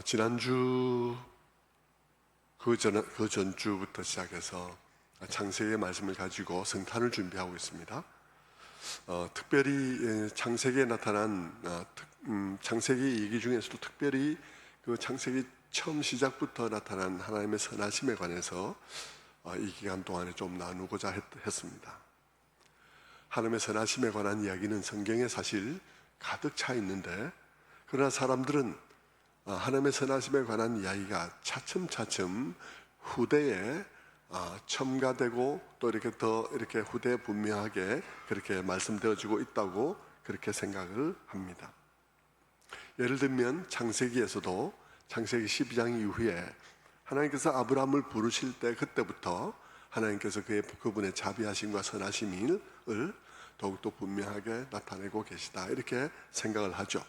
지난주 그 전주부터 시작해서 창세기의 말씀을 가지고 성탄을 준비하고 있습니다. 특별히 창세기에 나타난 창세기 얘기 중에서도 특별히 그 창세기 처음 시작부터 나타난 하나님의 선하심에 관해서 이 기간 동안에 좀 나누고자 했습니다. 하나님의 선하심에 관한 이야기는 성경에 사실 가득 차 있는데, 그러나 사람들은 하나님의 선하심에 관한 이야기가 차츰차츰 후대에 첨가되고 또 이렇게 후대에 분명하게 그렇게 말씀되어지고 있다고 그렇게 생각을 합니다. 예를 들면 창세기에서도 창세기 12장 이후에 하나님께서 아브라함을 부르실 때 그때부터 하나님께서 그분의 자비하심과 선하심을 더욱더 분명하게 나타내고 계시다, 이렇게 생각을 하죠.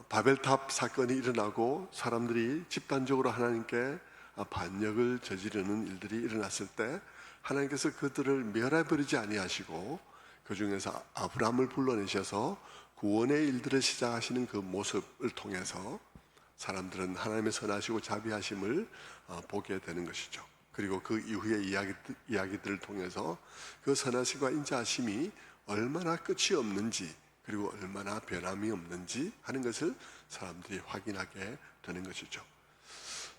바벨탑 사건이 일어나고 사람들이 집단적으로 하나님께 반역을 저지르는 일들이 일어났을 때 하나님께서 그들을 멸해버리지 아니하시고 그 중에서 아브라함을 불러내셔서 구원의 일들을 시작하시는 그 모습을 통해서 사람들은 하나님의 선하시고 자비하심을 보게 되는 것이죠. 그리고 그 이후의 이야기들을 통해서 그 선하심과 인자하심이 얼마나 끝이 없는지, 그리고 얼마나 변함이 없는지 하는 것을 사람들이 확인하게 되는 것이죠.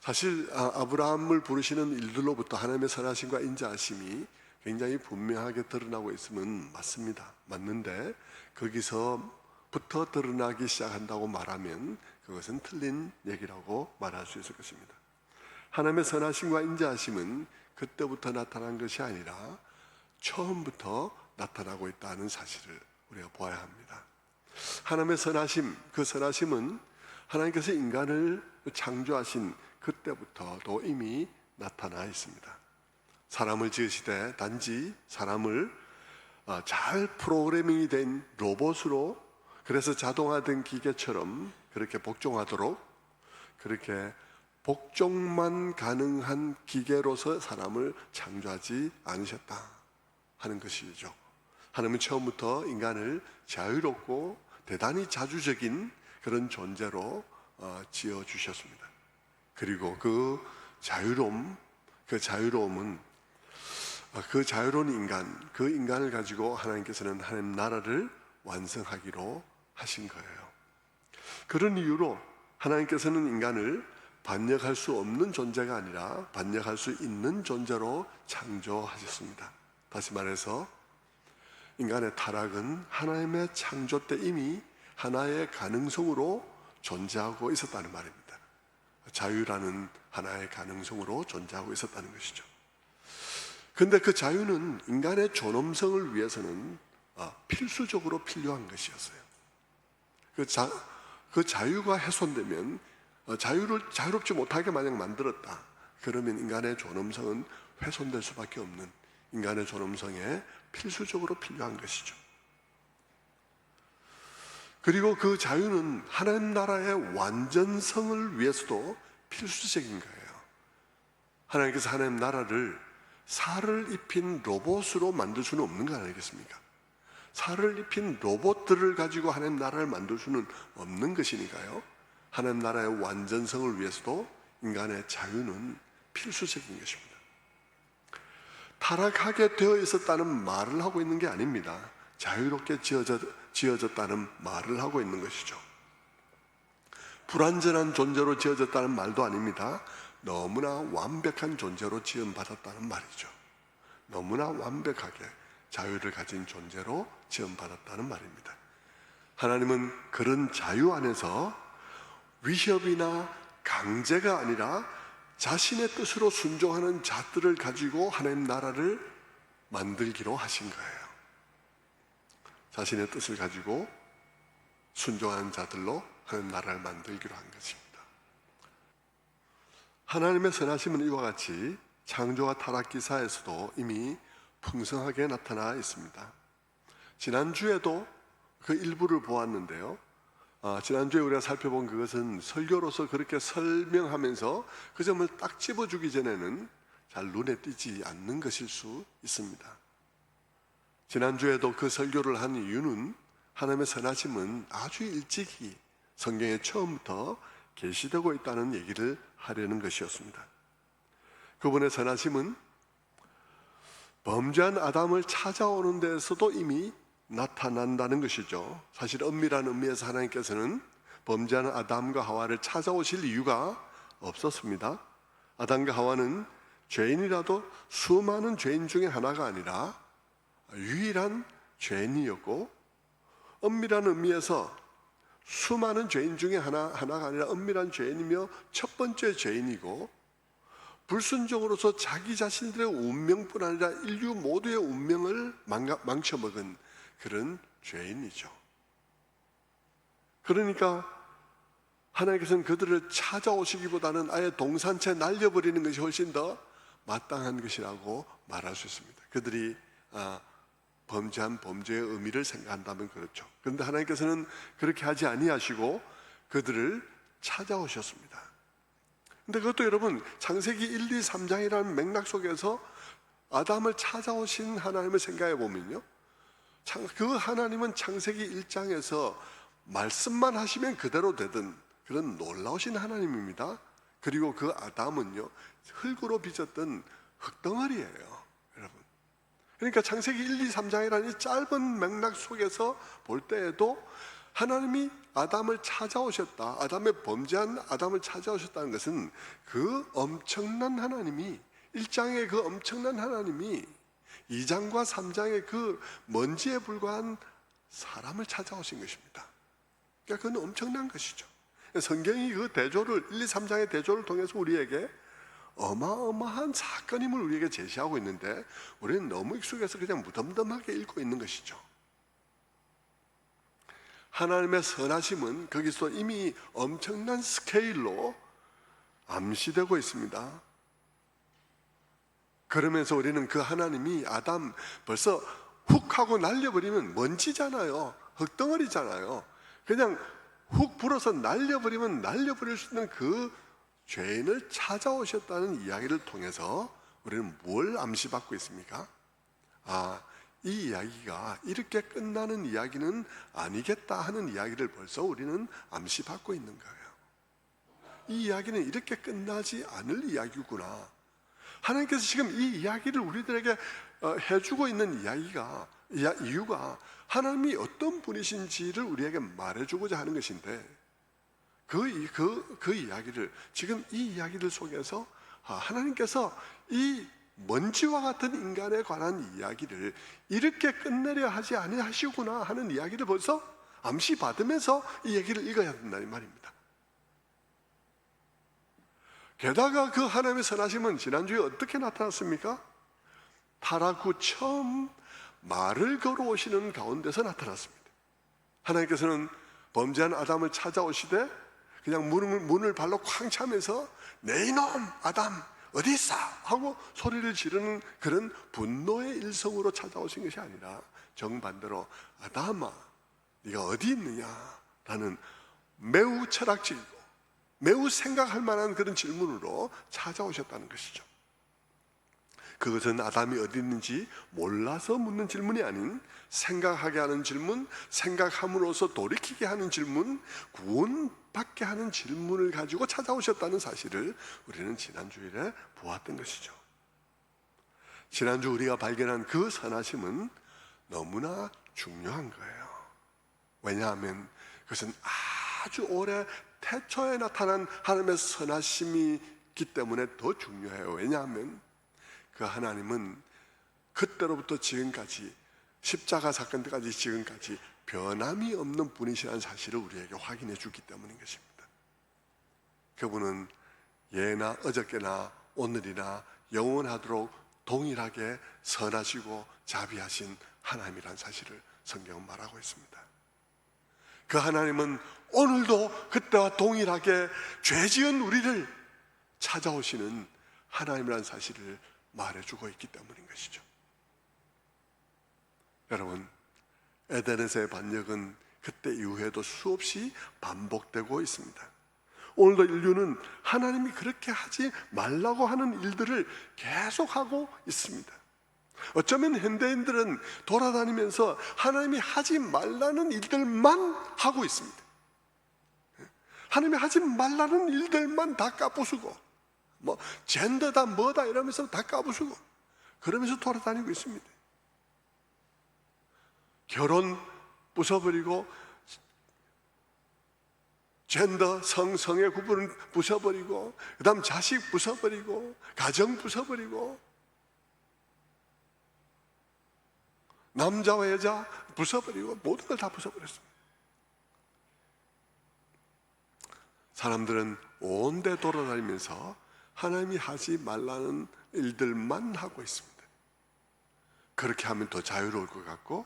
사실 아브라함을 부르시는 일들로부터 하나님의 선하심과 인자하심이 굉장히 분명하게 드러나고 있으면 맞는데 거기서부터 드러나기 시작한다고 말하면 그것은 틀린 얘기라고 말할 수 있을 것입니다. 하나님의 선하심과 인자하심은 그때부터 나타난 것이 아니라 처음부터 나타나고 있다는 사실을 우리가 보아야 합니다. 하나님의 선하심, 그 선하심은 하나님께서 인간을 창조하신 그때부터도 이미 나타나 있습니다. 사람을 지으시되 단지 사람을 잘 프로그래밍이 된 로봇으로, 그래서 자동화된 기계처럼 그렇게 복종하도록, 그렇게 복종만 가능한 기계로서 사람을 창조하지 않으셨다 하는 것이죠. 하나님은 처음부터 인간을 자유롭고 대단히 자주적인 그런 존재로 지어주셨습니다. 그리고 그 자유로운 인간, 그 인간을 가지고 하나님께서는 하나님 나라를 완성하기로 하신 거예요. 그런 이유로 하나님께서는 인간을 반역할 수 없는 존재가 아니라 반역할 수 있는 존재로 창조하셨습니다. 다시 말해서 인간의 타락은 하나님의 창조 때 이미 하나의 가능성으로 존재하고 있었다는 말입니다. 자유라는 하나의 가능성으로 존재하고 있었다는 것이죠. 그런데 그 자유는 인간의 존엄성을 위해서는 필수적으로 필요한 것이었어요. 그 자유가 훼손되면, 자유를 자유롭지 못하게 만약 만들었다 그러면 인간의 존엄성은 훼손될 수밖에 없는, 인간의 존엄성에 필수적으로 필요한 것이죠. 그리고 그 자유는 하나님 나라의 완전성을 위해서도 필수적인 거예요. 하나님께서 하나님 나라를 살을 입힌 로봇으로 만들 수는 없는 거 아니겠습니까? 살을 입힌 로봇들을 가지고 하나님 나라를 만들 수는 없는 것이니까요. 하나님 나라의 완전성을 위해서도 인간의 자유는 필수적인 것입니다. 타락하게 되어 있었다는 말을 하고 있는 게 아닙니다. 자유롭게 지어졌다는 말을 하고 있는 것이죠. 불완전한 존재로 지어졌다는 말도 아닙니다. 너무나 완벽한 존재로 지음받았다는 말이죠. 너무나 완벽하게 자유를 가진 존재로 지음받았다는 말입니다. 하나님은 그런 자유 안에서 위협이나 강제가 아니라 자신의 뜻으로 순종하는 자들을 가지고 하나님 나라를 만들기로 하신 거예요. 자신의 뜻을 가지고 순종하는 자들로 하나님 나라를 만들기로 한 것입니다. 하나님의 선하심은 이와 같이 창조와 타락 기사에서도 이미 풍성하게 나타나 있습니다. 지난주에도 그 일부를 보았는데요. 지난주에 우리가 살펴본 그것은 설교로서 그렇게 설명하면서 그 점을 딱 집어주기 전에는 잘 눈에 띄지 않는 것일 수 있습니다. 지난주에도 그 설교를 한 이유는 하나님의 선하심은 아주 일찍이 성경의 처음부터 계시되고 있다는 얘기를 하려는 것이었습니다. 그분의 선하심은 범죄한 아담을 찾아오는 데에서도 이미 나타난다는 것이죠. 사실 엄밀한 의미에서 하나님께서는 범죄한 아담과 하와를 찾아오실 이유가 없었습니다. 아담과 하와는 죄인이라도 수많은 죄인 중에 하나가 아니라 유일한 죄인이었고, 엄밀한 의미에서 수많은 죄인 중에 하나가 아니라 엄밀한 죄인이며 첫 번째 죄인이고, 불순종으로서 자기 자신들의 운명뿐 아니라 인류 모두의 운명을 망쳐먹은 그런 죄인이죠. 그러니까 하나님께서는 그들을 찾아오시기보다는 아예 동산채 날려버리는 것이 훨씬 더 마땅한 것이라고 말할 수 있습니다. 그들이 범죄한 범죄의 의미를 생각한다면 그렇죠. 그런데 하나님께서는 그렇게 하지 아니하시고 그들을 찾아오셨습니다. 근데 그것도 여러분, 창세기 1, 2, 3장이라는 맥락 속에서 아담을 찾아오신 하나님을 생각해 보면요, 그 하나님은 창세기 1장에서 말씀만 하시면 그대로 되던 그런 놀라우신 하나님입니다. 그리고 그 아담은요, 흙으로 빚었던 흙덩어리예요, 여러분. 그러니까 창세기 1, 2, 3장이라는 이 짧은 맥락 속에서 볼 때에도 하나님이 아담을 찾아오셨다, 아담의 범죄한 아담을 찾아오셨다는 것은 그 엄청난 하나님이, 1장의 그 엄청난 하나님이 2장과 3장의 그 먼지에 불과한 사람을 찾아오신 것입니다. 그러니까 그건 엄청난 것이죠. 성경이 그 대조를, 1, 2, 3장의 대조를 통해서 우리에게 어마어마한 사건임을 우리에게 제시하고 있는데, 우리는 너무 익숙해서 그냥 무덤덤하게 읽고 있는 것이죠. 하나님의 선하심은 거기서 이미 엄청난 스케일로 암시되고 있습니다. 그러면서 우리는 그 하나님이 아담 벌써 훅 하고 날려버리면 먼지잖아요, 흙덩어리잖아요. 그냥 훅 불어서 날려버리면 날려버릴 수 있는 그 죄인을 찾아오셨다는 이야기를 통해서 우리는 뭘 암시받고 있습니까? 이 이야기가 이렇게 끝나는 이야기는 아니겠다 하는 이야기를 벌써 우리는 암시받고 있는 거예요. 이 이야기는 이렇게 끝나지 않을 이야기구나. 하나님께서 지금 이 이야기를 우리들에게 해주고 있는 이유가 하나님이 어떤 분이신지를 우리에게 말해주고자 하는 것인데, 그 이야기를, 지금 이 이야기를 속에서 하나님께서 이 먼지와 같은 인간에 관한 이야기를 이렇게 끝내려 하지 아니하시구나 하는 이야기를 벌써 암시받으면서 이 얘기를 읽어야 된다는 말입니다. 게다가 그 하나님의 선하심은 지난주에 어떻게 나타났습니까? 타락 후 처음 말을 걸어오시는 가운데서 나타났습니다. 하나님께서는 범죄한 아담을 찾아오시되 그냥 문을 발로 쾅 차면서 내 이놈 아담 어디 있어? 하고 소리를 지르는 그런 분노의 일성으로 찾아오신 것이 아니라 정반대로 아담아 네가 어디 있느냐? 라는 매우 철학적이고 매우 생각할 만한 그런 질문으로 찾아오셨다는 것이죠. 그것은 아담이 어디 있는지 몰라서 묻는 질문이 아닌 생각하게 하는 질문, 생각함으로써 돌이키게 하는 질문, 구원받게 하는 질문을 가지고 찾아오셨다는 사실을 우리는 지난 주일에 보았던 것이죠. 지난주 우리가 발견한 그 선하심은 너무나 중요한 거예요. 왜냐하면 그것은 아주 오래 태초에 나타난 하나님의 선하심이기 때문에 더 중요해요. 왜냐하면 그 하나님은 그때로부터 지금까지, 십자가 사건 때까지 지금까지 변함이 없는 분이시라는 사실을 우리에게 확인해 주기 때문인 것입니다. 그분은 예나 어저께나 오늘이나 영원하도록 동일하게 선하시고 자비하신 하나님이라는 사실을 성경은 말하고 있습니다. 그 하나님은 오늘도 그때와 동일하게 죄 지은 우리를 찾아오시는 하나님이라는 사실을 말해주고 있기 때문인 것이죠. 여러분, 에덴에서의 반역은 그때 이후에도 수없이 반복되고 있습니다. 오늘도 인류는 하나님이 그렇게 하지 말라고 하는 일들을 계속하고 있습니다. 어쩌면 현대인들은 돌아다니면서 하나님이 하지 말라는 일들만 하고 있습니다. 하나님이 하지 말라는 일들만 다 까부수고, 뭐 젠더다 뭐다 이러면서 다 까부수고 그러면서 돌아다니고 있습니다. 결혼 부숴버리고, 젠더, 성의 구분을 부숴버리고, 그 다음 자식 부숴버리고, 가정 부숴버리고, 남자와 여자 부숴버리고, 모든 걸 다 부숴버렸습니다. 사람들은 온데 돌아다니면서 하나님이 하지 말라는 일들만 하고 있습니다. 그렇게 하면 더 자유로울 것 같고,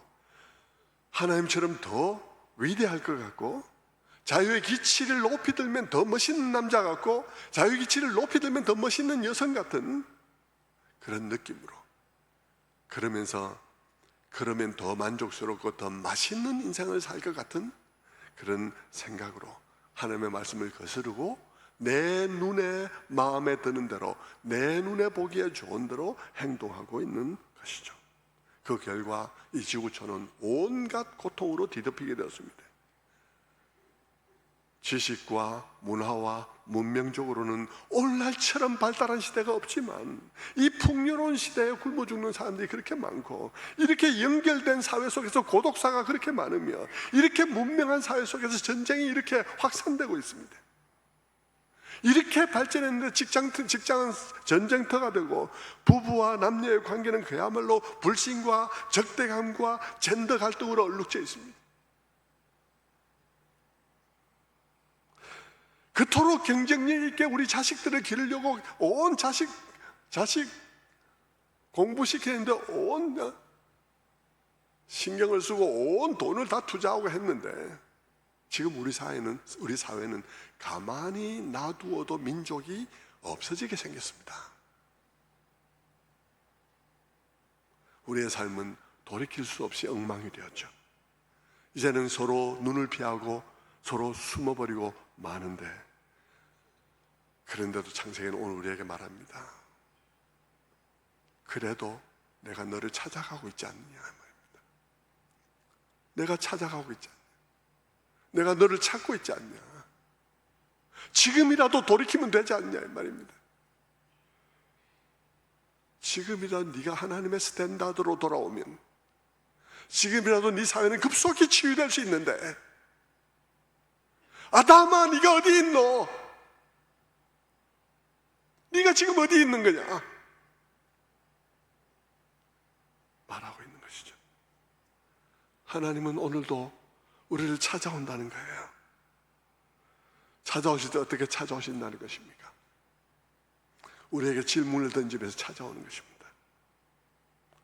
하나님처럼 더 위대할 것 같고, 자유의 기치를 높이 들면 더 멋있는 남자 같고, 자유의 기치를 높이 들면 더 멋있는 여성 같은 그런 느낌으로, 그러면 더 만족스럽고 더 맛있는 인생을 살 것 같은 그런 생각으로 하나님의 말씀을 거스르고, 내 눈에 마음에 드는 대로, 내 눈에 보기에 좋은 대로 행동하고 있는 것이죠. 그 결과 이 지구촌은 온갖 고통으로 뒤덮이게 되었습니다. 지식과 문화와 문명적으로는 오늘날처럼 발달한 시대가 없지만, 이 풍요로운 시대에 굶어 죽는 사람들이 그렇게 많고, 이렇게 연결된 사회 속에서 고독사가 그렇게 많으며, 이렇게 문명한 사회 속에서 전쟁이 이렇게 확산되고 있습니다. 이렇게 발전했는데 직장은 전쟁터가 되고, 부부와 남녀의 관계는 그야말로 불신과 적대감과 젠더 갈등으로 얼룩져 있습니다. 그토록 경쟁력 있게 우리 자식들을 기르려고 온 자식 공부시키는데 온 신경을 쓰고 온 돈을 다 투자하고 했는데, 지금 우리 사회는 가만히 놔두어도 민족이 없어지게 생겼습니다. 우리의 삶은 돌이킬 수 없이 엉망이 되었죠. 이제는 서로 눈을 피하고 서로 숨어버리고 마는데, 그런데도 창세기는 오늘 우리에게 말합니다. 그래도 내가 너를 찾아가고 있지 않느냐 말입니다. 내가 찾아가고 있지 않느냐, 내가 너를 찾고 있지 않냐, 지금이라도 돌이키면 되지 않냐 이 말입니다. 지금이라도 네가 하나님의 스탠다드로 돌아오면, 지금이라도 네 사회는 급속히 치유될 수 있는데, 아담아 네가 어디 있노? 네가 지금 어디 있는 거냐? 말하고 있는 것이죠. 하나님은 오늘도 우리를 찾아온다는 거예요. 찾아오실 때 어떻게 찾아오신다는 것입니까? 우리에게 질문을 던지면서 찾아오는 것입니다.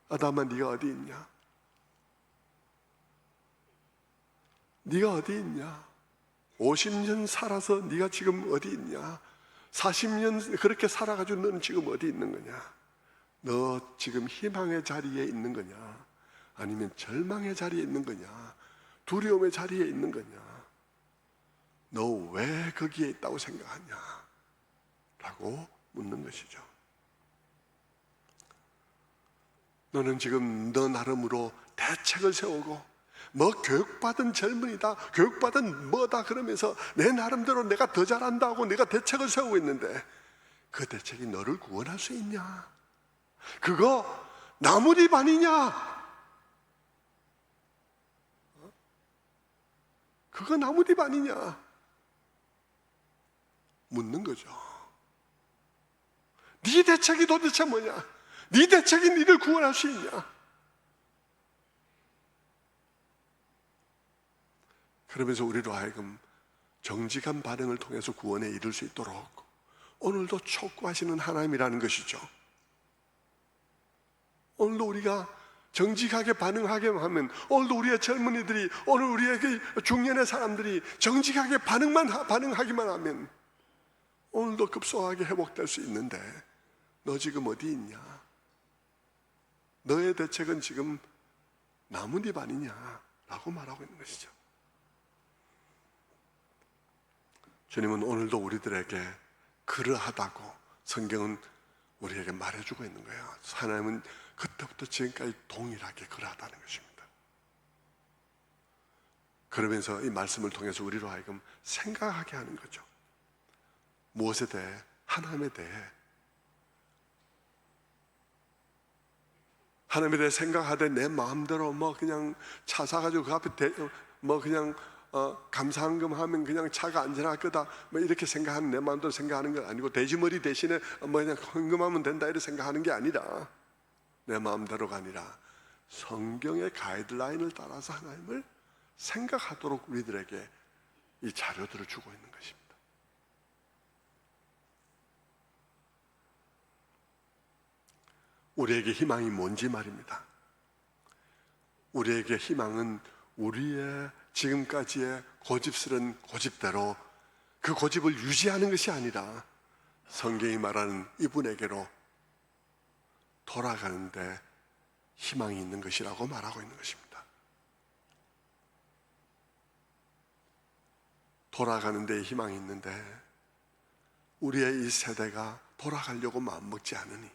아담아 네가 어디 있냐? 네가 어디 있냐? 50년 살아서 네가 지금 어디 있냐? 40년 그렇게 살아가지고 너는 지금 어디 있는 거냐? 너 지금 희망의 자리에 있는 거냐? 아니면 절망의 자리에 있는 거냐? 두려움의 자리에 있는 거냐? 너 왜 거기에 있다고 생각하냐? 라고 묻는 것이죠. 너는 지금 너 나름으로 대책을 세우고, 뭐 교육받은 젊은이다, 교육받은 뭐다 그러면서 내 나름대로 내가 더 잘한다고 내가 대책을 세우고 있는데, 그 대책이 너를 구원할 수 있냐? 그거 나무잎 아니냐? 그거 나무잎 아니냐? 묻는 거죠. 네 대책이 도대체 뭐냐? 네 대책이 너를 구원할 수 있냐? 그러면서 우리로 하여금 정직한 반응을 통해서 구원에 이를 수 있도록 오늘도 촉구하시는 하나님이라는 것이죠. 오늘도 우리가 정직하게 반응하게 하면, 오늘도 우리의 젊은이들이, 오늘 우리의 그 중년의 사람들이 정직하게 반응하기만 하면 오늘도 급속하게 회복될 수 있는데, 너 지금 어디 있냐? 너의 대책은 지금 나뭇잎 아니냐? 라고 말하고 있는 것이죠. 주님은 오늘도 우리들에게 그러하다고 성경은 우리에게 말해주고 있는 거예요. 하나님은 그때부터 지금까지 동일하게 그러하다는 것입니다. 그러면서 이 말씀을 통해서 우리로 하여금 생각하게 하는 거죠. 무엇에 대해? 하나님에 대해. 하나님에 대해 생각하되 내 마음대로 뭐 그냥 차 사가지고 그 앞에 그냥 감사한금 하면 그냥 차가 안 지나갈 거다 뭐 이렇게 생각하는, 내 마음대로 생각하는 건 아니고, 돼지머리 대신에 뭐 그냥 헌금하면 된다 이렇게 생각하는 게 아니라, 내 마음대로가 아니라 성경의 가이드라인을 따라서 하나님을 생각하도록 우리들에게 이 자료들을 주고 있는 것입니다. 우리에게 희망이 뭔지 말입니다. 우리에게 희망은 우리의 지금까지의 고집스런 고집대로 그 고집을 유지하는 것이 아니라 성경이 말하는 이분에게로 돌아가는데 희망이 있는 것이라고 말하고 있는 것입니다. 돌아가는 데 희망이 있는데 우리의 이 세대가 돌아가려고 마음먹지 않으니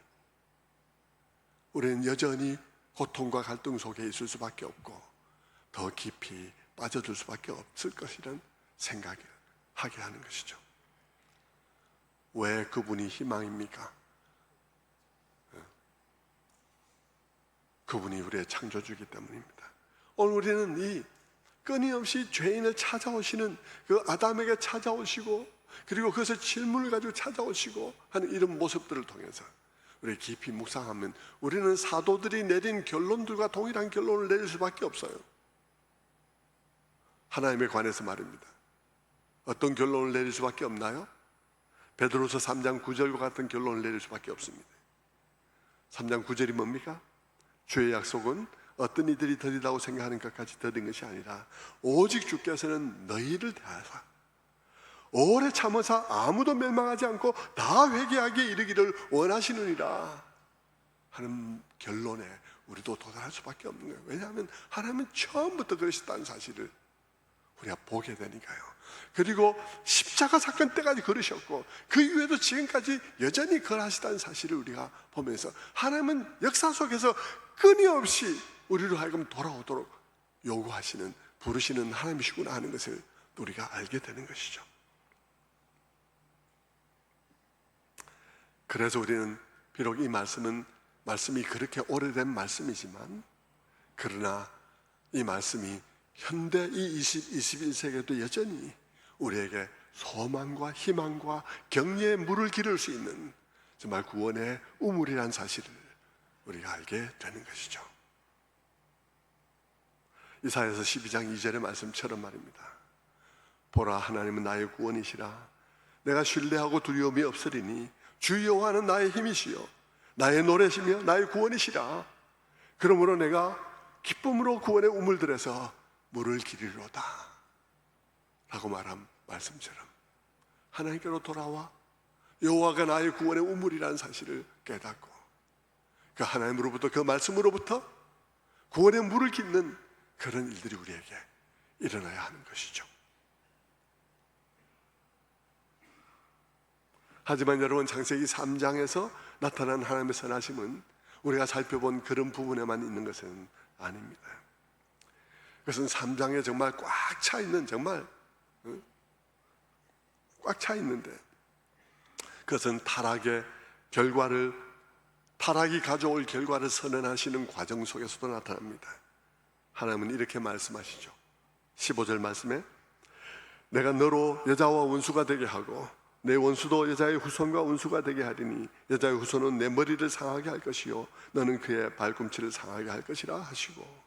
우리는 여전히 고통과 갈등 속에 있을 수밖에 없고 더 깊이 빠져들 수밖에 없을 것이라는 생각을 하게 하는 것이죠. 왜 그분이 희망입니까? 그분이 우리의 창조주이기 때문입니다. 오늘 우리는 이 끊임없이 죄인을 찾아오시는 그 아담에게 찾아오시고 그리고 그것을 질문을 가지고 찾아오시고 하는 이런 모습들을 통해서 우리 깊이 묵상하면 우리는 사도들이 내린 결론들과 동일한 결론을 내릴 수밖에 없어요. 하나님에 관해서 말입니다. 어떤 결론을 내릴 수밖에 없나요? 베드로서 3장 9절과 같은 결론을 내릴 수밖에 없습니다. 3장 9절이 뭡니까? 주의 약속은 어떤 이들이 더디다고 생각하는 것까지 더딘 것이 아니라 오직 주께서는 너희를 대하사 오래 참으사 아무도 멸망하지 않고 다 회개하게 이르기를 원하시느니라 하는 결론에 우리도 도달할 수밖에 없는 거예요. 왜냐하면 하나님은 처음부터 그러셨다는 사실을 우리가 보게 되니까요. 그리고 십자가 사건 때까지 그러셨고 그 이후에도 지금까지 여전히 그러하시다는 사실을 우리가 보면서 하나님은 역사 속에서 끊임없이 우리로 하여금 돌아오도록 요구하시는, 부르시는 하나님이시구나 하는 것을 우리가 알게 되는 것이죠. 그래서 우리는 비록 이 말씀이 그렇게 오래된 말씀이지만 그러나 이 말씀이 현대 이 21세기에도 여전히 우리에게 소망과 희망과 격려의 물을 기를 수 있는 정말 구원의 우물이라는 사실을 우리가 알게 되는 것이죠. 이사야서 12장 2절의 말씀처럼 말입니다. 보라, 하나님은 나의 구원이시라. 내가 신뢰하고 두려움이 없으리니 주 여호와는 나의 힘이시요 나의 노래시며 나의 구원이시라. 그러므로 내가 기쁨으로 구원의 우물들에서 물을 기르리로다 라고 말한 말씀처럼 하나님께로 돌아와 여호와가 나의 구원의 우물이라는 사실을 깨닫고 그 하나님으로부터, 그 말씀으로부터 구원의 물을 깃는 그런 일들이 우리에게 일어나야 하는 것이죠. 하지만 여러분, 창세기 3장에서 나타난 하나님의 선하심은 우리가 살펴본 그런 부분에만 있는 것은 아닙니다. 그것은 3장에 정말 꽉 차 있는, 정말 꽉 차 있는데 그것은 타락이 가져올 결과를 선언하시는 과정 속에서도 나타납니다. 하나님은 이렇게 말씀하시죠. 15절 말씀에 내가 너로 여자와 원수가 되게 하고 내 원수도 여자의 후손과 원수가 되게 하리니 여자의 후손은 내 머리를 상하게 할 것이요 너는 그의 발꿈치를 상하게 할 것이라 하시고,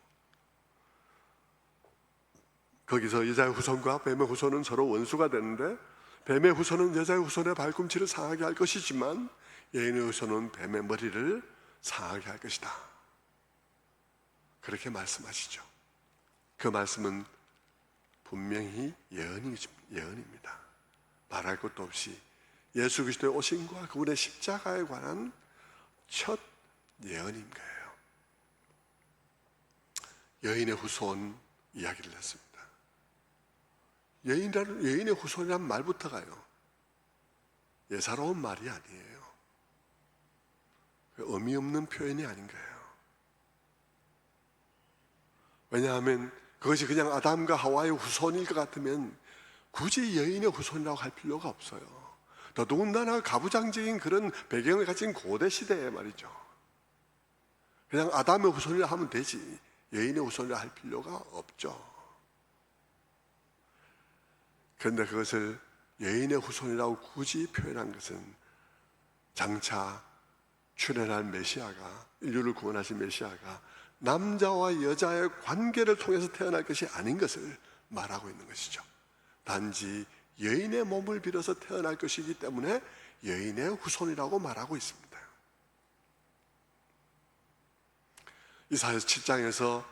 거기서 여자의 후손과 뱀의 후손은 서로 원수가 되는데 뱀의 후손은 여자의 후손의 발꿈치를 상하게 할 것이지만 여인의 후손은 뱀의 머리를 상하게 할 것이다. 그렇게 말씀하시죠. 그 말씀은 분명히 예언입니다. 말할 것도 없이 예수 그리스도의 오심과 그분의 십자가에 관한 첫 예언인 거예요. 여인의 후손 이야기를 했습니다. 여인의 후손이란 말부터가요, 예사로운 말이 아니에요. 의미 없는 표현이 아닌 거예요. 왜냐하면 그것이 그냥 아담과 하와의 후손일 것 같으면 굳이 여인의 후손이라고 할 필요가 없어요. 더더군다나 가부장적인 그런 배경을 가진 고대 시대에 말이죠. 그냥 아담의 후손이라 하면 되지 여인의 후손이라 할 필요가 없죠. 그런데 그것을 여인의 후손이라고 굳이 표현한 것은 장차 출현할 메시아가, 인류를 구원하신 메시아가 남자와 여자의 관계를 통해서 태어날 것이 아닌 것을 말하고 있는 것이죠. 단지 여인의 몸을 빌어서 태어날 것이기 때문에 여인의 후손이라고 말하고 있습니다. 이사야 7장에서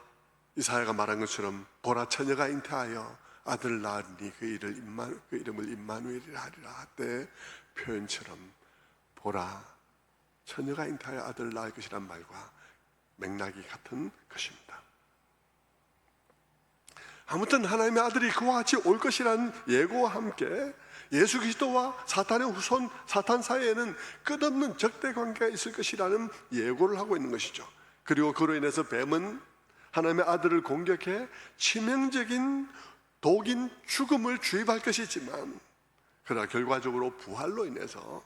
이사야가 말한 것처럼 보라, 처녀가 잉태하여 아들을 낳으니 그 이름을 임마누엘이라 하리라 때 표현처럼 보라, 처녀가 잉태하여 아들을 낳을 것이란 말과 맥락이 같은 것입니다. 아무튼 하나님의 아들이 그와 같이 올 것이라는 예고와 함께 예수 그리스도와 사탄의 후손, 사탄 사이에는 끝없는 적대 관계가 있을 것이라는 예고를 하고 있는 것이죠. 그리고 그로 인해서 뱀은 하나님의 아들을 공격해 치명적인 독인 죽음을 주입할 것이지만, 그러나 결과적으로 부활로 인해서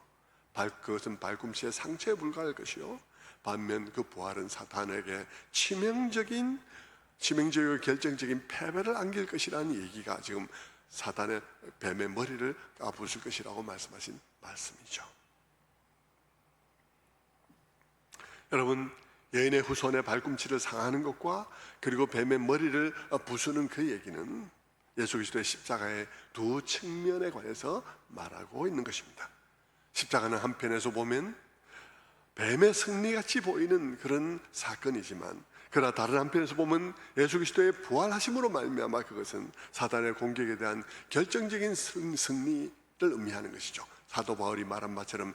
그것은 발꿈치의 상처에 불과할 것이요, 반면 그 부활은 사탄에게 치명적이고 결정적인 패배를 안길 것이라는 얘기가 지금 사탄의 뱀의 머리를 까부술 것이라고 말씀하신 말씀이죠. 여러분, 여인의 후손의 발꿈치를 상하는 것과 그리고 뱀의 머리를 부수는 그 얘기는 예수 그리스도의 십자가의 두 측면에 관해서 말하고 있는 것입니다. 십자가는 한편에서 보면 뱀의 승리같이 보이는 그런 사건이지만, 그러나 다른 한편에서 보면 예수 그리스도의 부활하심으로 말미암아 그것은 사단의 공격에 대한 결정적인 승리를 의미하는 것이죠. 사도 바울이 말한 바처럼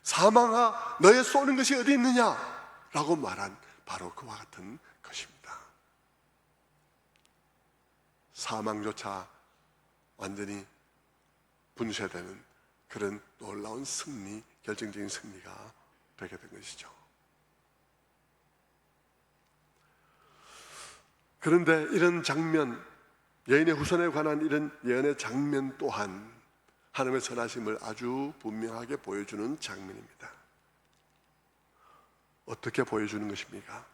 사망아 너의 쏘는 것이 어디 있느냐 라고 말한 바로 그와 같은 것입니다. 사망조차 완전히 분쇄되는 그런 놀라운 승리, 결정적인 승리가 되게 된 것이죠. 그런데 이런 장면, 여인의 후손에 관한 이런 예언의 장면 또한 하나님의 선하심을 아주 분명하게 보여주는 장면입니다. 어떻게 보여주는 것입니까?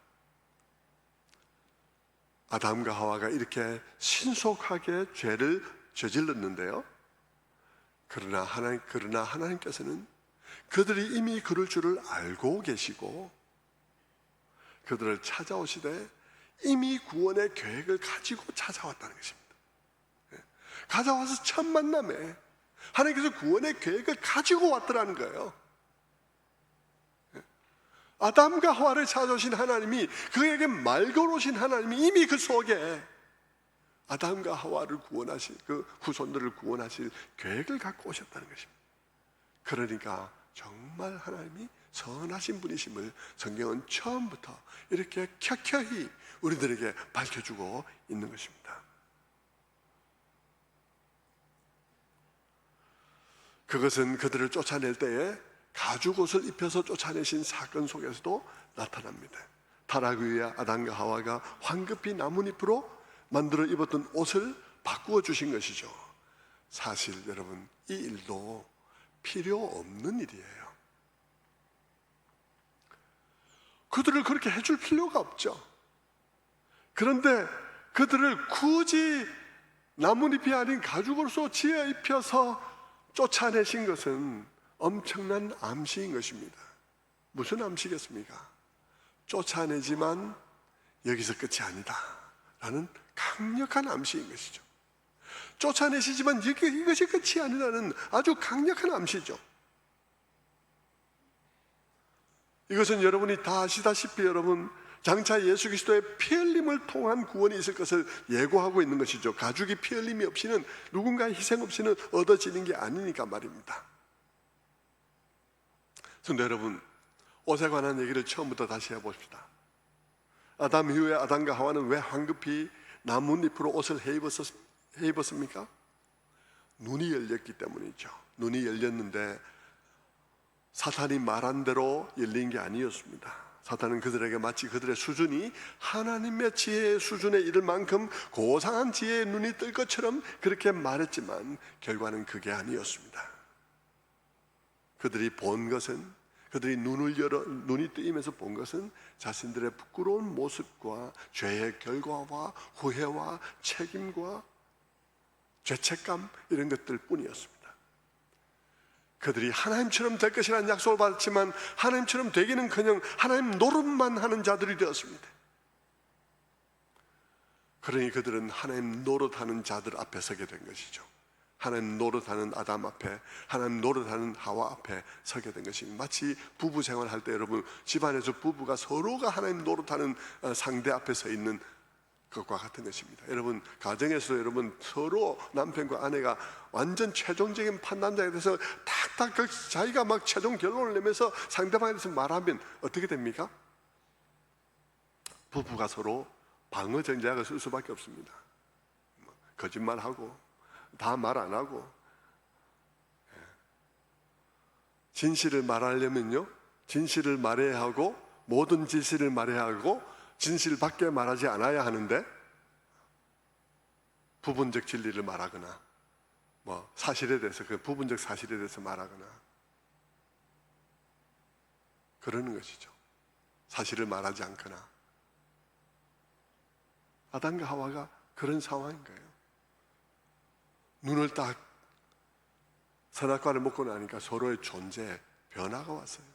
아담과 하와가 이렇게 신속하게 죄를 저질렀는데요, 그러나 하나님께서는 그들이 이미 그럴 줄을 알고 계시고 그들을 찾아오시되 이미 구원의 계획을 가지고 찾아왔다는 것입니다. 가져와서 첫 만남에 하나님께서 구원의 계획을 가지고 왔더라는 거예요. 아담과 하와를 찾아오신 하나님이, 그에게 말 걸어오신 하나님이 이미 그 속에 아담과 하와를 구원하실, 그 후손들을 구원하실 계획을 갖고 오셨다는 것입니다. 그러니까 정말 하나님이 선하신 분이심을 성경은 처음부터 이렇게 켜켜이 우리들에게 밝혀주고 있는 것입니다. 그것은 그들을 쫓아낼 때에 가죽옷을 입혀서 쫓아내신 사건 속에서도 나타납니다. 타락 위에 아담과 하와가 황급히 나뭇잎으로 만들어 입었던 옷을 바꾸어 주신 것이죠. 사실 여러분, 이 일도 필요 없는 일이에요. 그들을 그렇게 해줄 필요가 없죠. 그런데 그들을 굳이 나뭇잎이 아닌 가죽으로서 지어 입혀서 쫓아내신 것은 엄청난 암시인 것입니다. 무슨 암시겠습니까? 쫓아내지만 여기서 끝이 아니다 라는 강력한 암시인 것이죠. 쫓아내시지만 이것이 끝이 아니라는 아주 강력한 암시죠. 이것은 여러분이 다 아시다시피 여러분, 장차 예수 그리스도의 피 흘림을 통한 구원이 있을 것을 예고하고 있는 것이죠. 가죽이 피 흘림이 없이는, 누군가의 희생 없이는 얻어지는 게 아니니까 말입니다. 그런데 여러분, 옷에 관한 얘기를 처음부터 다시 해봅시다. 아담 이후에 아담과 하와는 왜 황급히 나뭇잎으로 옷을 해 입었습니까? 눈이 열렸기 때문이죠. 눈이 열렸는데 사탄이 말한 대로 열린 게 아니었습니다. 사탄은 그들에게 마치 그들의 수준이 하나님의 지혜의 수준에 이를 만큼 고상한 지혜의 눈이 뜰 것처럼 그렇게 말했지만 결과는 그게 아니었습니다. 그들이 본 것은, 그들이 눈이 뜨이면서 본 것은 자신들의 부끄러운 모습과 죄의 결과와 후회와 책임과 죄책감, 이런 것들 뿐이었습니다. 그들이 하나님처럼 될 것이라는 약속을 받았지만 하나님처럼 되기는커녕 하나님 노릇만 하는 자들이 되었습니다. 그러니 그들은 하나님 노릇하는 자들 앞에 서게 된 것이죠. 하나님 노릇하는 아담 앞에, 하나님 노릇하는 하와 앞에 서게 된 것입니다. 마치 부부 생활할 때 여러분, 집안에서 부부가 서로가 하나님 노릇하는 상대 앞에 서 있는 것과 같은 것입니다. 여러분, 가정에서 여러분 서로 남편과 아내가 완전 최종적인 판단자에 대해서 탁탁 자기가 막 최종 결론을 내면서 상대방에 대해서 말하면 어떻게 됩니까? 부부가 서로 방어 전략을 쓸 수밖에 없습니다. 거짓말하고 다 말 안 하고, 진실을 말하려면요, 진실을 말해야 하고 모든 진실을 말해야 하고 진실밖에 말하지 않아야 하는데 부분적 진리를 말하거나 사실에 대해서, 그 부분적 사실에 대해서 말하거나 그러는 것이죠. 사실을 말하지 않거나. 아담과 하와가 그런 상황인 거예요. 눈을 딱 선악과를 먹고 나니까 서로의 존재에 변화가 왔어요.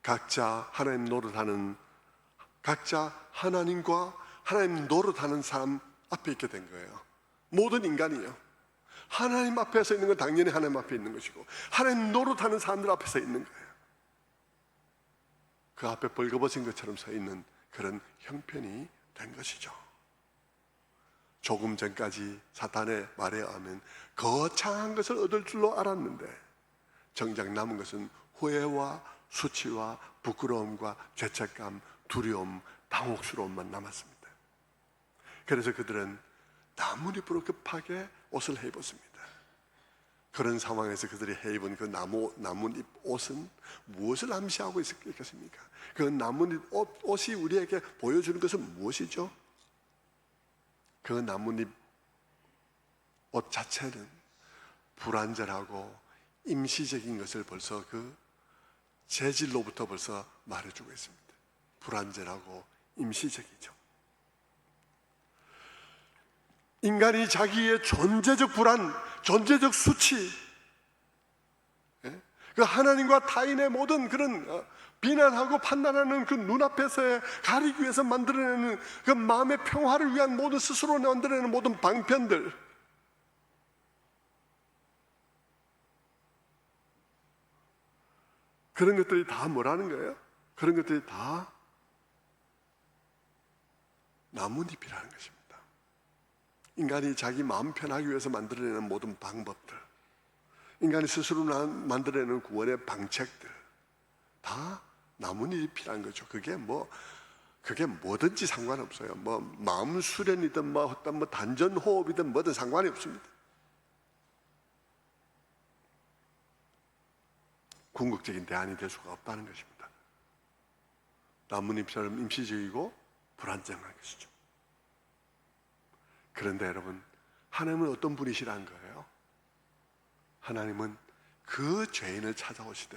각자 하나님 노릇하는, 각자 하나님과 하나님 노릇하는 사람 앞에 있게 된 거예요. 모든 인간이요, 하나님 앞에 서 있는 건 당연히 하나님 앞에 있는 것이고 하나님 노릇하는 사람들 앞에 서 있는 거예요. 그 앞에 벌거벗은 것처럼 서 있는 그런 형편이 된 것이죠. 조금 전까지 사탄의 말에 의하면 거창한 것을 얻을 줄로 알았는데 정작 남은 것은 후회와 수치와 부끄러움과 죄책감, 두려움, 당혹스러움만 남았습니다. 그래서 그들은 나뭇잎으로 급하게 옷을 해입었습니다. 그런 상황에서 그들이 해입은 그 나뭇잎 옷은 무엇을 암시하고 있겠습니까? 그 나뭇잎 옷이 우리에게 보여주는 것은 무엇이죠? 그 나뭇잎 옷 자체는 불완전하고 임시적인 것을 벌써 그 재질로부터 벌써 말해주고 있습니다. 불완전하고 임시적이죠. 인간이 자기의 존재적 불안, 존재적 수치, 그 하나님과 타인의 모든 그런 비난하고 판단하는 그 눈앞에서 가리기 위해서 만들어내는 그 마음의 평화를 위한 모든 스스로 만들어내는 모든 방편들, 그런 것들이 다 뭐라는 거예요? 그런 것들이 다 나뭇잎이라는 것입니다. 인간이 자기 마음 편하기 위해서 만들어내는 모든 방법들, 인간이 스스로 만들어내는 구원의 방책들, 다 나뭇잎이라는 거죠. 그게 뭐든지 상관없어요. 마음 수련이든 어떤 단전 호흡이든 뭐든 상관이 없습니다. 궁극적인 대안이 될 수가 없다는 것입니다. 나뭇잎처럼 임시적이고 불안정한 것이죠. 그런데 여러분, 하나님은 어떤 분이시라는 거예요? 하나님은 그 죄인을 찾아오시되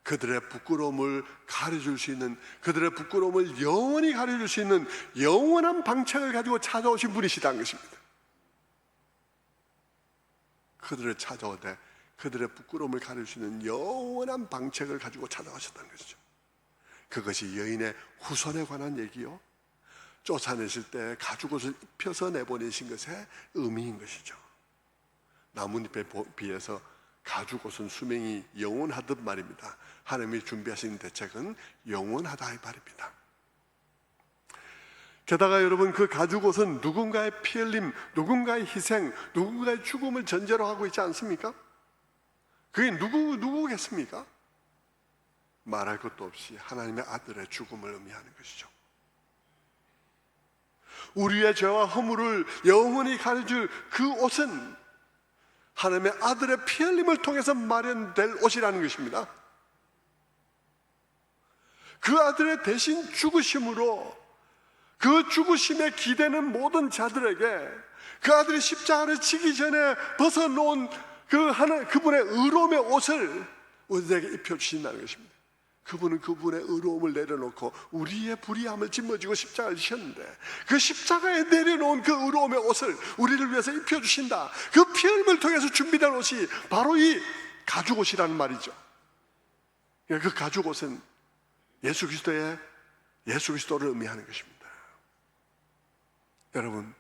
그들의 부끄러움을 가려줄 수 있는, 그들의 부끄러움을 영원히 가려줄 수 있는 영원한 방책을 가지고 찾아오신 분이시다는 것입니다. 그들을 찾아오되 그들의 부끄러움을 가려줄 수 있는 영원한 방책을 가지고 찾아오셨다는 것이죠. 그것이 여인의 후손에 관한 얘기요, 쫓아내실 때 가죽옷을 입혀서 내보내신 것의 의미인 것이죠. 나뭇잎에 비해서 가죽옷은 수명이 영원하듯 말입니다. 하나님이 준비하신 대책은 영원하다 이 말입니다. 게다가 여러분, 그 가죽옷은 누군가의 피 흘림, 누군가의 희생, 누군가의 죽음을 전제로 하고 있지 않습니까? 그게 누구겠습니까? 말할 것도 없이 하나님의 아들의 죽음을 의미하는 것이죠. 우리의 죄와 허물을 영원히 가려줄 그 옷은 하나님의 아들의 피 흘림을 통해서 마련될 옷이라는 것입니다. 그 아들의 대신 죽으심으로 그 죽으심에 기대는 모든 자들에게 그 아들이 십자가를 지기 전에 벗어놓은 그분의 의로움의 옷을 우리에게 입혀주신다는 것입니다. 그분은 그분의 의로움을 내려놓고 우리의 불의함을 짊어지고 십자가를 지셨는데 그 십자가에 내려놓은 그 의로움의 옷을 우리를 위해서 입혀주신다. 그 피 흘림을 통해서 준비된 옷이 바로 이 가죽옷이라는 말이죠. 그 가죽옷은 예수 그리스도를 의미하는 것입니다. 여러분,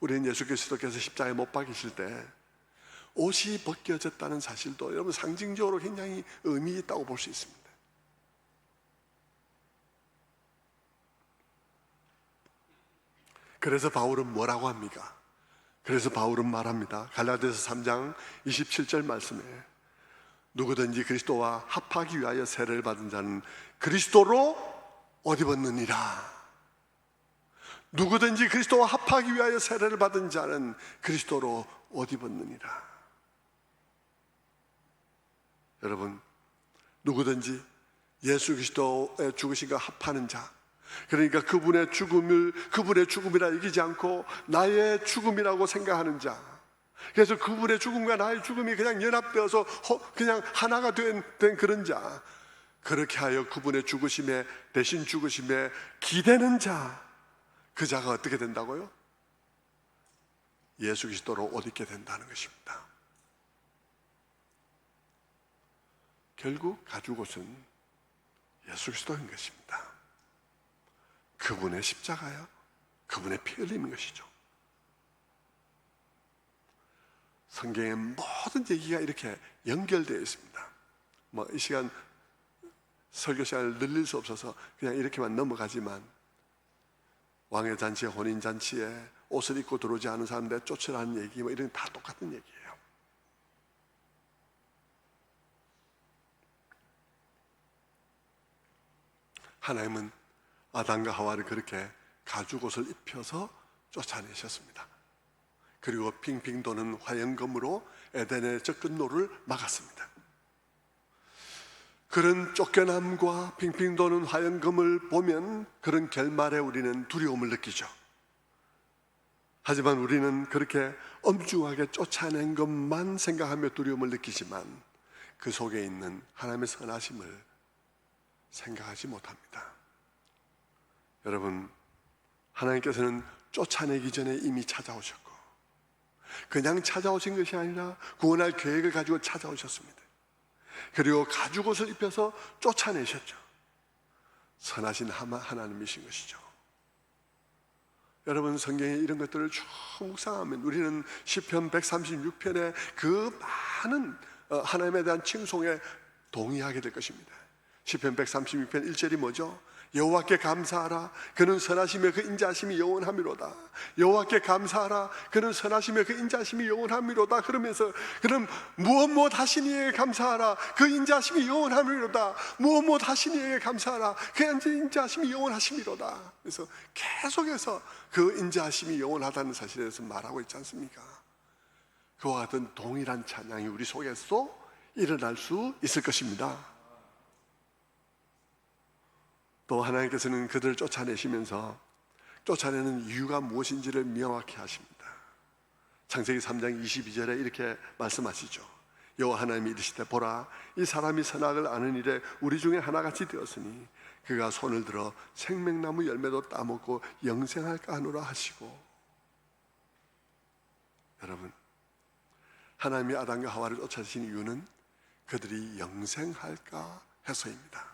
우리는 예수 그리스도께서 십자가에 못 박히실 때 옷이 벗겨졌다는 사실도 여러분 상징적으로 굉장히 의미 있다고 볼 수 있습니다. 그래서 바울은 뭐라고 합니까? 그래서 바울은 말합니다. 갈라디아서 3장 27절 말씀에 누구든지 그리스도와 합하기 위하여 세례를 받은 자는 그리스도로 옷 입었느니라. 누구든지 그리스도와 합하기 위하여 세례를 받은 자는 그리스도로 옷 입었느니라. 여러분, 누구든지 예수 그리스도의 죽으심과 합하는 자, 그러니까 그분의 죽음이라 여기지 않고 나의 죽음이라고 생각하는 자, 그래서 그분의 죽음과 나의 죽음이 그냥 연합되어서 그냥 하나가 된 그런 자, 그렇게 하여 그분의 죽으심에 대신 죽으심에 기대는 자, 그 자가 어떻게 된다고요? 예수 그리스도로 옷 입게 된다는 것입니다. 결국 가죽옷은 예수 그리스도인 것입니다. 그분의 십자가요, 그분의 피 흘림인 것이죠. 성경의 모든 얘기가 이렇게 연결되어 있습니다. 이 시간 설교 시간을 늘릴 수 없어서 그냥 이렇게만 넘어가지만, 왕의 잔치에, 혼인 잔치에 옷을 입고 들어오지 않은 사람들 쫓으라는 얘기, 이런 다 똑같은 얘기예요. 하나님은 아담과 하와를 그렇게 가죽옷을 입혀서 쫓아내셨습니다. 그리고 핑핑 도는 화영검으로 에덴의 접근로를 막았습니다. 그런 쫓겨남과 핑핑 도는 화영검을 보면 그런 결말에 우리는 두려움을 느끼죠. 하지만 우리는 그렇게 엄중하게 쫓아낸 것만 생각하며 두려움을 느끼지만 그 속에 있는 하나님의 선하심을 생각하지 못합니다. 여러분, 하나님께서는 쫓아내기 전에 이미 찾아오셨고, 그냥 찾아오신 것이 아니라 구원할 계획을 가지고 찾아오셨습니다. 그리고 가죽옷을 입혀서 쫓아내셨죠. 선하신 하나님이신 것이죠. 여러분, 성경에 이런 것들을 쭉 묵상하면 우리는 시편 136편의 그 많은 하나님에 대한 칭송에 동의하게 될 것입니다. 시편 136편 1절이 뭐죠? 여호와께 감사하라, 그는 선하시며 그 인자하심이 영원하미로다. 여호와께 감사하라, 그는 선하시며 그 인자하심이 영원하미로다. 그러면서 그는 무엇 하신 이에게 감사하라, 그 인자하심이 영원하미로다. 무엇 하신 이에게 감사하라, 그 인자하심이 영원하심이로다. 그래서 계속해서 그 인자하심이 영원하다는 사실에 대해서 말하고 있지 않습니까? 그와 같은 동일한 찬양이 우리 속에서 일어날 수 있을 것입니다. 또 하나님께서는 그들을 쫓아내시면서 쫓아내는 이유가 무엇인지를 명확히 하십니다. 창세기 3장 22절에 이렇게 말씀하시죠. 여호와 하나님이 이르시되 보라, 이 사람이 선악을 아는 일에 우리 중에 하나같이 되었으니 그가 손을 들어 생명나무 열매도 따먹고 영생할까 하노라 하시고. 여러분, 하나님이 아담과 하와를 쫓아내신 이유는 그들이 영생할까 해서입니다.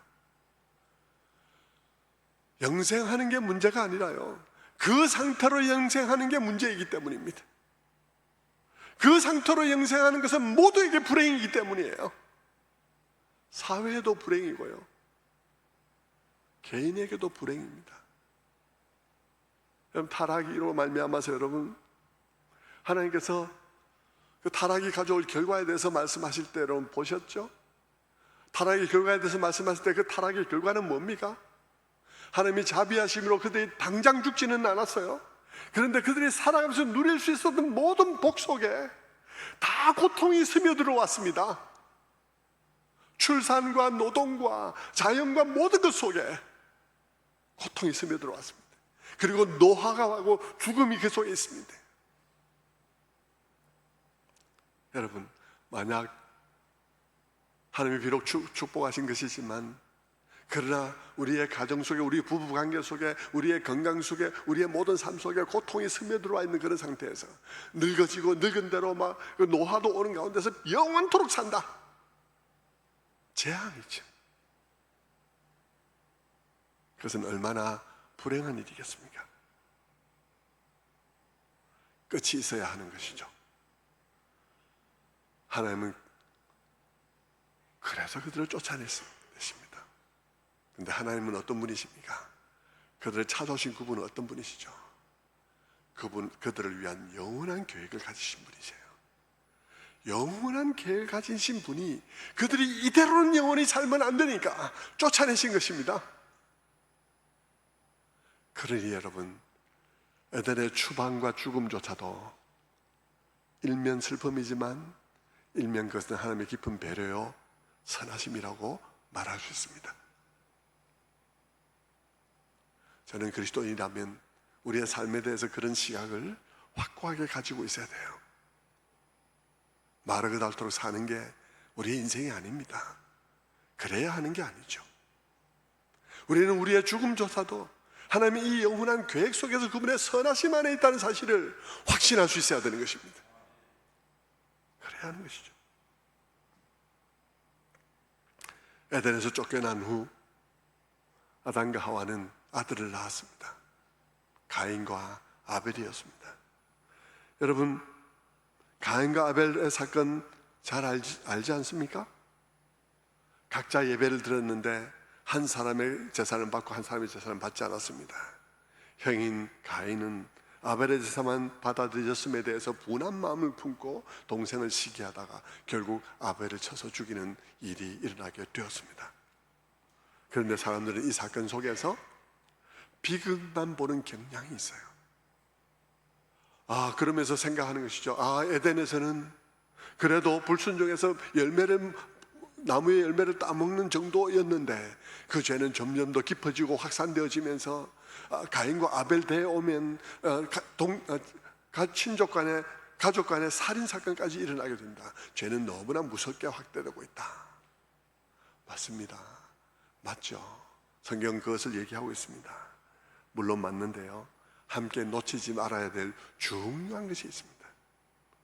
영생하는 게 문제가 아니라요, 그 상태로 영생하는 게 문제이기 때문입니다. 그 상태로 영생하는 것은 모두에게 불행이기 때문이에요. 사회에도 불행이고요, 개인에게도 불행입니다. 여러분, 타락이로 말미암아서 여러분, 하나님께서 그 타락이 가져올 결과에 대해서 말씀하실 때 여러분 보셨죠? 타락의 결과에 대해서 말씀하실 때 그 타락의 결과는 뭡니까? 하나님이 자비하심으로 그들이 당장 죽지는 않았어요. 그런데 그들이 살아가면서 누릴 수 있었던 모든 복 속에 다 고통이 스며들어 왔습니다. 출산과 노동과 자연과 모든 것 속에 고통이 스며들어왔습니다. 그리고 노화가 하고 죽음이 그 속에 있습니다. 여러분, 만약 하나님이 비록 축복하신 것이지만, 그러나 우리의 가정 속에, 우리 부부 관계 속에, 우리의 건강 속에, 우리의 모든 삶 속에 고통이 스며들어와 있는 그런 상태에서 늙어지고 늙은 대로 막 노화도 오는 가운데서 영원토록 산다, 재앙이죠. 그것은 얼마나 불행한 일이겠습니까? 끝이 있어야 하는 것이죠. 하나님은 그래서 그들을 쫓아냈습니다. 그런데 하나님은 어떤 분이십니까? 그들을 찾아오신 그분은 어떤 분이시죠? 그들을 위한 영원한 계획을 가지신 분이세요. 영원한 계획을 가지신 분이 그들이 이대로는 영원히 살면 안 되니까 쫓아내신 것입니다. 그러니 여러분, 에덴의 추방과 죽음조차도 일면 슬픔이지만 일면 그것은 하나님의 깊은 배려요 선하심이라고 말할 수 있습니다. 저는 그리스도인이라면 우리의 삶에 대해서 그런 시각을 확고하게 가지고 있어야 돼요. 마르고 닳도록 사는 게 우리의 인생이 아닙니다. 그래야 하는 게 아니죠. 우리는 우리의 죽음조차도 하나님이 이 영원한 계획 속에서 그분의 선하심 안에 있다는 사실을 확신할 수 있어야 되는 것입니다. 그래야 하는 것이죠. 에덴에서 쫓겨난 후 아담과 하와는 아들을 낳았습니다. 가인과 아벨이었습니다. 여러분, 가인과 아벨의 사건 잘 알지 않습니까? 각자 예배를 드렸는데 한 사람의 제사를 받고 한 사람의 제사를 받지 않았습니다. 형인 가인은 아벨의 제사만 받아들였음에 대해서 분한 마음을 품고 동생을 시기하다가 결국 아벨을 쳐서 죽이는 일이 일어나게 되었습니다. 그런데 사람들은 이 사건 속에서 비극만 보는 경향이 있어요. 그러면서 생각하는 것이죠. 에덴에서는 그래도 불순종해서 나무의 열매를 따먹는 정도였는데 그 죄는 점점 더 깊어지고 확산되어지면서 가인과 아벨 대에 오면 친족 간에, 가족 간에 살인사건까지 일어나게 된다. 죄는 너무나 무섭게 확대되고 있다. 맞습니다. 맞죠. 성경 그것을 얘기하고 있습니다. 물론 맞는데요, 함께 놓치지 말아야 될 중요한 것이 있습니다.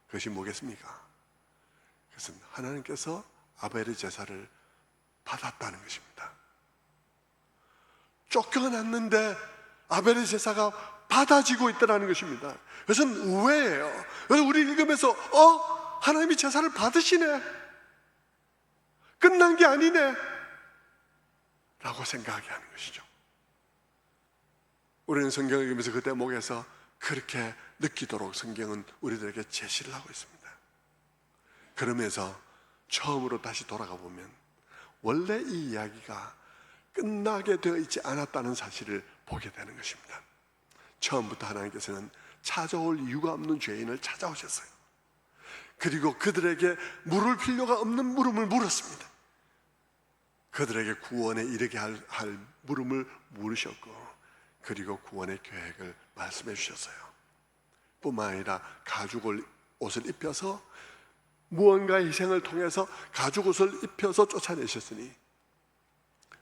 그것이 뭐겠습니까? 그것은 하나님께서 아벨의 제사를 받았다는 것입니다. 쫓겨났는데 아벨의 제사가 받아지고 있다는 것입니다. 그것은 우회예요. 그래서 우리 읽으면서 하나님이 제사를 받으시네, 끝난 게 아니네 라고 생각하게 하는 것이죠. 우리는 성경을 읽으면서 그 대목에서 그렇게 느끼도록 성경은 우리들에게 제시를 하고 있습니다. 그러면서 처음으로 다시 돌아가 보면 원래 이 이야기가 끝나게 되어 있지 않았다는 사실을 보게 되는 것입니다. 처음부터 하나님께서는 찾아올 이유가 없는 죄인을 찾아오셨어요. 그리고 그들에게 물을 필요가 없는 물음을 물었습니다. 그들에게 구원에 이르게 할 물음을 물으셨고, 그리고 구원의 계획을 말씀해 주셨어요. 뿐만 아니라 가죽 옷을 입혀서 무언가의 희생을 통해서 가죽 옷을 입혀서 쫓아내셨으니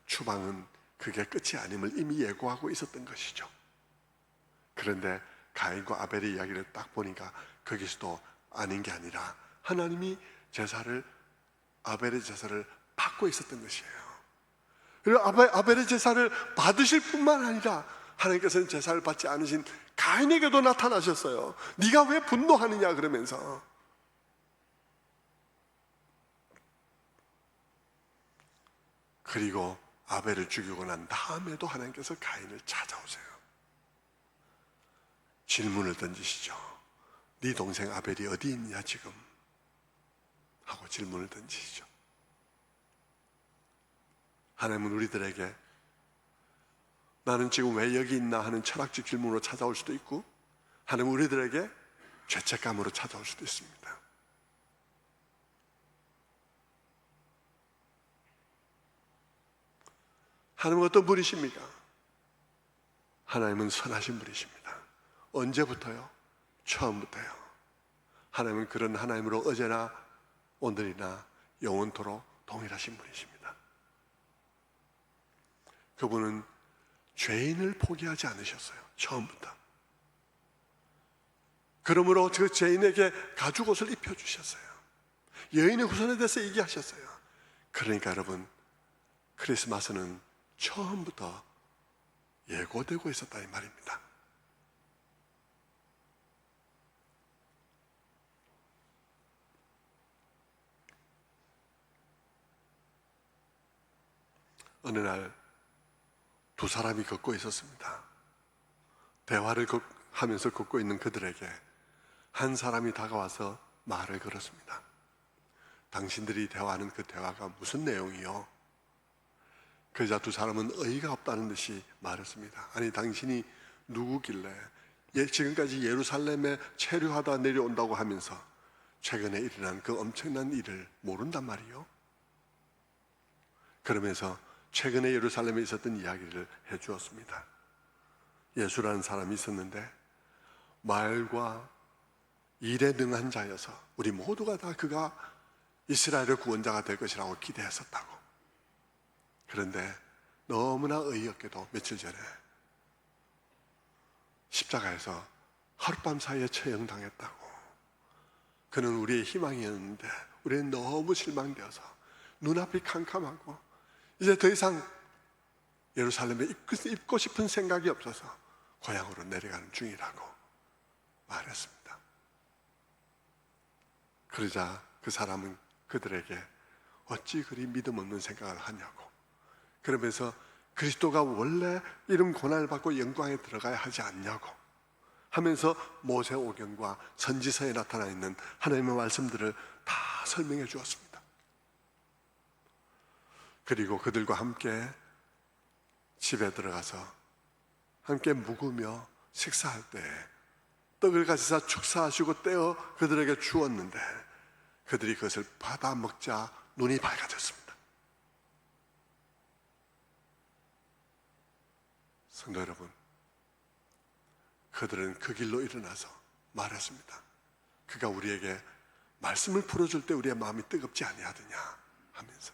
추방은 그게 끝이 아님을 이미 예고하고 있었던 것이죠. 그런데 가인과 아벨의 이야기를 딱 보니까 거기서도 아닌 게 아니라 하나님이 아벨의 제사를 받고 있었던 것이에요. 그리고 아벨의 제사를 받으실 뿐만 아니라 하나님께서는 제사를 받지 않으신 가인에게도 나타나셨어요. 네가 왜 분노하느냐 그러면서. 그리고 아벨을 죽이고 난 다음에도 하나님께서 가인을 찾아오세요. 질문을 던지시죠. 네 동생 아벨이 어디 있냐 지금? 하고 질문을 던지시죠. 하나님은 우리들에게 나는 지금 왜 여기 있나 하는 철학적 질문으로 찾아올 수도 있고, 하나님은 우리들에게 죄책감으로 찾아올 수도 있습니다. 하나님은 어떤 분이십니까? 하나님은 선하신 분이십니다. 언제부터요? 처음부터요. 하나님은 그런 하나님으로 어제나 오늘이나 영원토록 동일하신 분이십니다. 그분은 죄인을 포기하지 않으셨어요. 처음부터. 그러므로 그 죄인에게 가죽옷을 입혀주셨어요. 여인의 후손에 대해서 얘기하셨어요. 그러니까 여러분, 크리스마스는 처음부터 예고되고 있었다 이 말입니다. 어느 날 두 사람이 걷고 있었습니다. 대화를 하면서 걷고 있는 그들에게 한 사람이 다가와서 말을 걸었습니다. 당신들이 대화하는 그 대화가 무슨 내용이요? 그러자 두 사람은 어이가 없다는 듯이 말했습니다. 아니, 당신이 누구길래 지금까지 예루살렘에 체류하다 내려온다고 하면서 최근에 일어난 그 엄청난 일을 모른단 말이요? 그러면서 최근에 예루살렘에 있었던 이야기를 해주었습니다. 예수라는 사람이 있었는데 말과 일에 능한 자여서 우리 모두가 다 그가 이스라엘의 구원자가 될 것이라고 기대했었다고. 그런데 너무나 어이없게도 며칠 전에 십자가에서 하룻밤 사이에 처형당했다고. 그는 우리의 희망이었는데 우리는 너무 실망되어서 눈앞이 캄캄하고 이제 더 이상 예루살렘에 입고 싶은 생각이 없어서 고향으로 내려가는 중이라고 말했습니다. 그러자 그 사람은 그들에게 어찌 그리 믿음 없는 생각을 하냐고, 그러면서 그리스도가 원래 이런 고난을 받고 영광에 들어가야 하지 않냐고 하면서 모세오경과 선지서에 나타나 있는 하나님의 말씀들을 다 설명해 주었습니다. 그리고 그들과 함께 집에 들어가서 함께 묵으며 식사할 때 떡을 가지사 축사하시고 떼어 그들에게 주었는데 그들이 그것을 받아 먹자 눈이 밝아졌습니다. 성도 여러분, 그들은 그 길로 일어나서 말했습니다. 그가 우리에게 말씀을 풀어줄 때 우리의 마음이 뜨겁지 아니하더냐 하면서,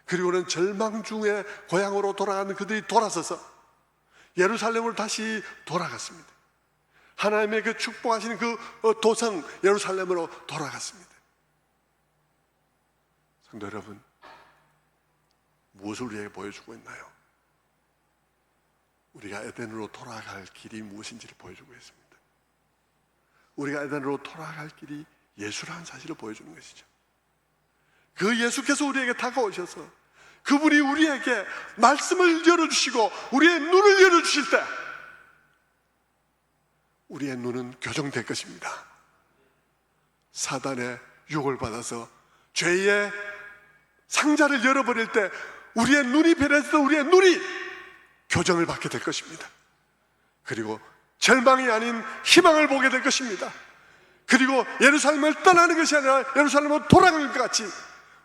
그리고는 절망 중에 고향으로 돌아가는 그들이 돌아서서 예루살렘으로 다시 돌아갔습니다. 하나님의 그 축복하시는 그 도성 예루살렘으로 돌아갔습니다. 성도 여러분, 무엇을 우리에게 보여주고 있나요? 우리가 에덴으로 돌아갈 길이 무엇인지를 보여주고 있습니다. 우리가 에덴으로 돌아갈 길이 예수라는 사실을 보여주는 것이죠. 그 예수께서 우리에게 다가오셔서 그분이 우리에게 말씀을 열어주시고 우리의 눈을 열어주실 때 우리의 눈은 교정될 것입니다. 사단의 유혹을 받아서 죄의 상자를 열어버릴 때 우리의 눈이 변해서 우리의 눈이 교정을 받게 될 것입니다. 그리고 절망이 아닌 희망을 보게 될 것입니다. 그리고 예루살렘을 떠나는 것이 아니라 예루살렘으로 돌아가는 것 같이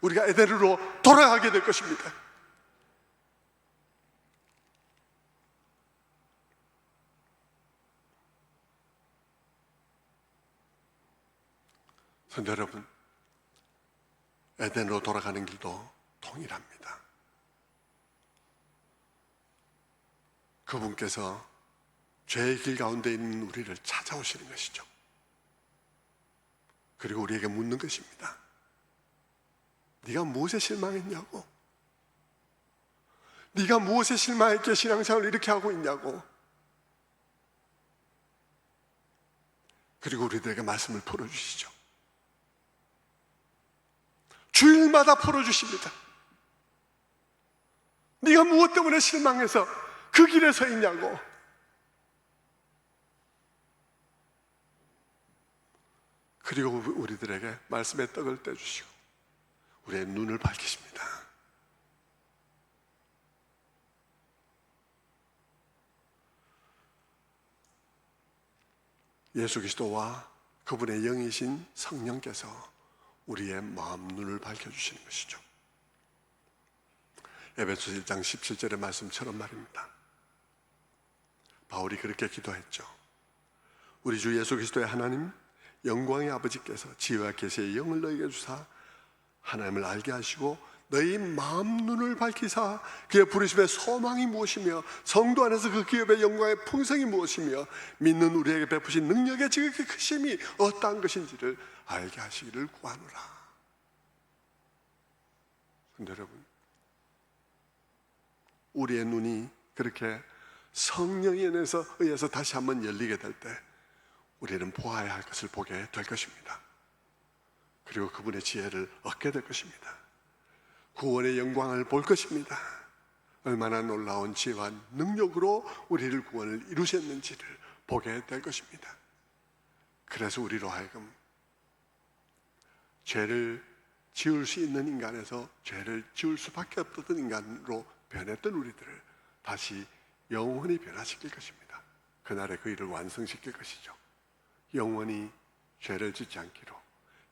우리가 에덴으로 돌아가게 될 것입니다. 성도 여러분, 에덴으로 돌아가는 길도 동일합니다. 그분께서 죄의 길 가운데 있는 우리를 찾아오시는 것이죠. 그리고 우리에게 묻는 것입니다. 네가 무엇에 실망했냐고? 네가 무엇에 실망했기에 신앙생활을 이렇게 하고 있냐고? 그리고 우리들에게 말씀을 풀어주시죠. 주일마다 풀어주십니다. 네가 무엇 때문에 실망해서 그 길에 서 있냐고? 그리고 우리들에게 말씀의 떡을 떼주시고 우리의 눈을 밝히십니다. 예수 그리스도와 그분의 영이신 성령께서 우리의 마음 눈을 밝혀주시는 것이죠. 에베소서 1장 17절의 말씀처럼 말입니다. 바울이 그렇게 기도했죠. 우리 주 예수 그리스도의 하나님 영광의 아버지께서 지혜와 계시의 영을 너희에게 주사 하나님을 알게 하시고 너희 마음 눈을 밝히사 그의 부르심의 소망이 무엇이며 성도 안에서 그 기업의 영광의 풍성이 무엇이며 믿는 우리에게 베푸신 능력의 지극히 크심이 어떠한 것인지를 알게 하시기를 구하노라. 근데 여러분, 우리의 눈이 그렇게 성령에 의해서 다시 한번 열리게 될 때 우리는 보아야 할 것을 보게 될 것입니다. 그리고 그분의 지혜를 얻게 될 것입니다. 구원의 영광을 볼 것입니다. 얼마나 놀라운 지혜와 능력으로 우리를 구원을 이루셨는지를 보게 될 것입니다. 그래서 우리로 하여금 죄를 지을 수 있는 인간에서 죄를 지을 수밖에 없던 인간으로 변했던 우리들을 다시 영원히 변화시킬 것입니다. 그날에 그 일을 완성시킬 것이죠. 영원히 죄를 짓지 않기로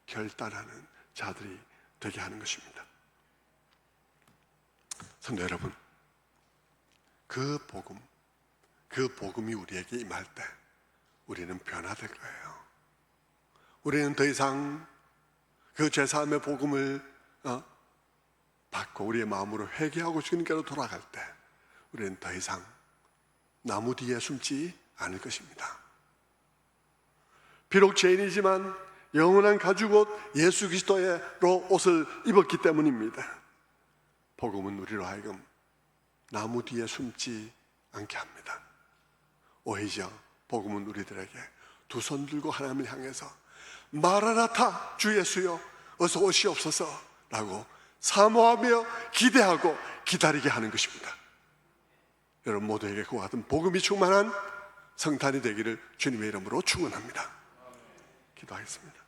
결단하는 자들이 되게 하는 것입니다. 성도 여러분, 그 복음이 우리에게 임할 때 우리는 변화될 거예요. 우리는 더 이상 그 죄사함의 복음을 받고 우리의 마음으로 회개하고 주님께로 돌아갈 때 우리는 더 이상 나무 뒤에 숨지 않을 것입니다. 비록 죄인이지만 영원한 가죽옷 예수 그리스도로 옷을 입었기 때문입니다. 복음은 우리로 하여금 나무 뒤에 숨지 않게 합니다. 오히려 복음은 우리들에게 두 손 들고 하나님을 향해서 마라나타 주 예수여 어서 오시옵소서 라고 사모하며 기대하고 기다리게 하는 것입니다. 여러분 모두에게 그와 같은 복음이 충만한 성탄이 되기를 주님의 이름으로 축원합니다. 기도하겠습니다.